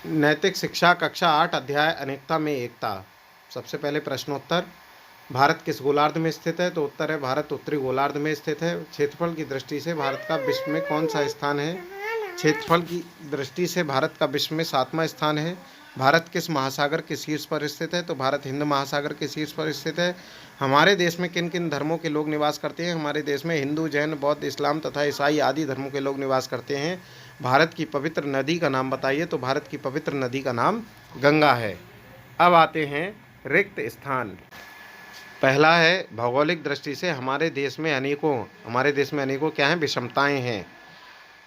नैतिक शिक्षा कक्षा 8 अध्याय अनेकता में एकता। सबसे पहले प्रश्नोत्तर। भारत किस गोलार्ध में स्थित है? तो उत्तर है भारत उत्तरी गोलार्ध में स्थित है। क्षेत्रफल की दृष्टि से भारत का विश्व में कौन सा स्थान है? क्षेत्रफल की दृष्टि से भारत का विश्व में 7वां स्थान है। भारत किस महासागर के शीर्ष पर स्थित है? तो भारत हिंद महासागर के शीर्ष पर स्थित है। हमारे देश में किन किन धर्मों के लोग निवास करते हैं? हमारे देश में हिंदू, जैन, बौद्ध, इस्लाम तथा ईसाई आदि धर्मों के लोग निवास करते हैं। भारत की पवित्र नदी का नाम बताइए। तो भारत की पवित्र नदी का नाम गंगा है। अब आते हैं रिक्त स्थान। पहला है भौगोलिक दृष्टि से हमारे देश में अनेकों क्या हैं? विषमताएं हैं।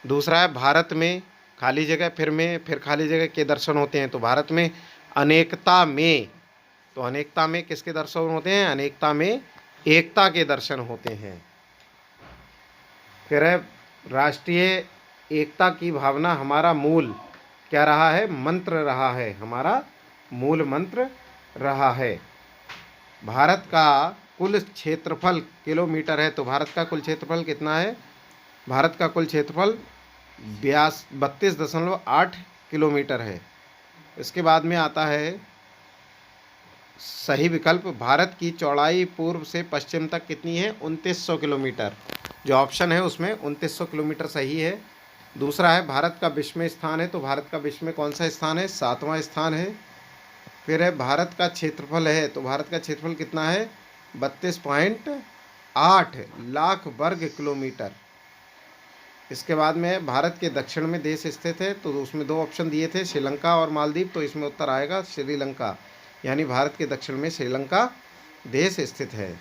दूसरा है भारत में खाली जगह फिर खाली जगह के दर्शन होते हैं। तो भारत में अनेकता में, तो अनेकता में किसके दर्शन होते हैं? अनेकता में एकता के दर्शन होते हैं। फिर है राष्ट्रीय एकता की भावना हमारा मूल क्या रहा है? मंत्र रहा है। हमारा मूल मंत्र रहा है। भारत का कुल क्षेत्रफल किलोमीटर है। तो भारत का कुल क्षेत्रफल कितना है? भारत का कुल क्षेत्रफल 32.8 किलोमीटर है। इसके बाद में आता है सही विकल्प। भारत की चौड़ाई पूर्व से पश्चिम तक कितनी है? 2900 किलोमीटर। जो ऑप्शन है उसमें 2900 किलोमीटर सही है। दूसरा है भारत का विश्व में स्थान है। तो भारत का विश्व में कौन सा स्थान है? 7वां स्थान है। फिर है भारत का क्षेत्रफल है। तो भारत का क्षेत्रफल कितना है? 32.8 लाख वर्ग किलोमीटर। इसके बाद में भारत के दक्षिण में देश स्थित है। तो उसमें दो ऑप्शन दिए थे, श्रीलंका और मालदीव। तो इसमें उत्तर आएगा श्रीलंका, यानी भारत के दक्षिण में श्रीलंका देश स्थित है।